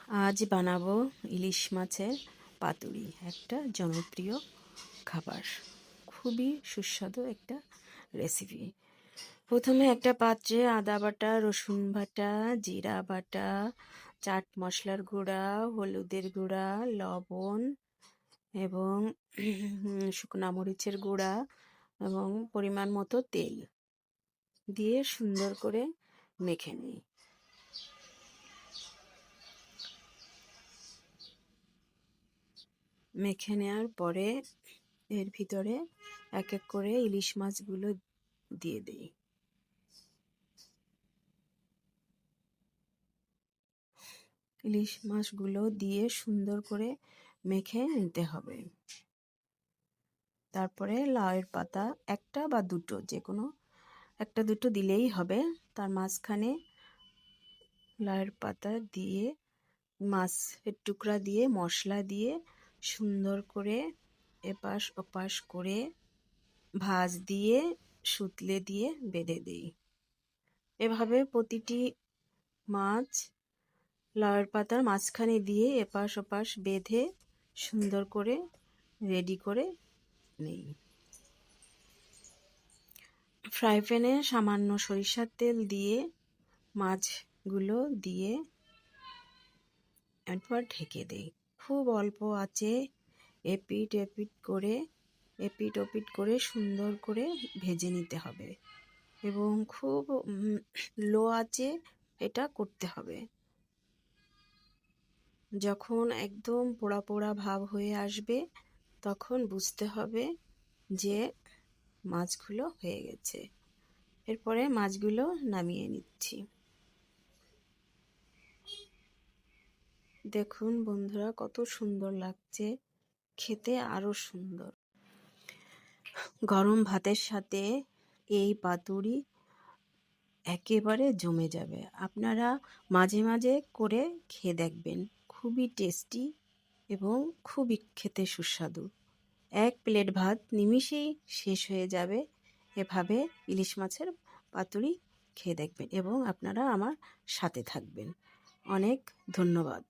আজ বানাবো ইলিশ মাছের পাতুরি, একটা জনপ্রিয় খাবার, খুবই সুস্বাদু একটা রেসিপি। প্রথমে একটা পাত্রে আদা বাটা, রসুন বাটা, জিরা বাটা, চাট মশলার গুঁড়া, হলুদের গুঁড়া, লবণ এবং শুকনা মরিচের গুঁড়া এবং পরিমাণ মতো তেল দিয়ে সুন্দর করে মেখে নিই। মেখে নেওয়ার পরে এর ভিতরে এক এক করে ইলিশ মাছগুলো দিয়ে দিই। ইলিশ মাছগুলো দিয়ে সুন্দর করে মেখে নিতে হবে। তারপরে লাউয়ের পাতা একটা বা দুটো, যে কোনো একটা দুটো দিলেই হবে। তার মাঝখানে লাউয়ের পাতা দিয়ে মাছের টুকরা দিয়ে মশলা দিয়ে সুন্দর করে এপাশ ওপাশ করে ভাঁজ দিয়ে সুতলে দিয়ে বেঁধে দিই। এভাবে প্রতিটি মাছ লাউয়ের পাতার মাঝখানে দিয়ে এপাশ ওপাশ বেঁধে সুন্দর করে রেডি করে নিই। ফ্রাই প্যানে সামান্য সরিষার তেল দিয়ে মাছগুলো দিয়ে এরপর ঢেকে দিই। খুব অল্প আঁচে এপিট ওপিট করে সুন্দর করে ভেজে নিতে হবে এবং খুব লো আঁচে এটা করতে হবে। যখন একদম পোড়া পোড়া ভাব হয়ে আসবে তখন বুঝতে হবে যে মাছগুলো হয়ে গেছে। এরপরে মাছগুলো নামিয়ে নিচ্ছি। দেখুন বন্ধুরা, কত সুন্দর লাগছে, খেতে আরো সুন্দর। গরম ভাতের সাথে এই পাতুরি একেবারে জমে যাবে। আপনারা মাঝে মাঝে করে খেয়ে দেখবেন, খুবই টেস্টি এবং খুবই খেতে সুস্বাদু। এক প্লেট ভাত নিমিষেই শেষ হয়ে যাবে। এভাবে ইলিশ মাছের পাতুরি খেয়ে দেখবেন এবং আপনারা আমার সাথে থাকবেন। অনেক ধন্যবাদ।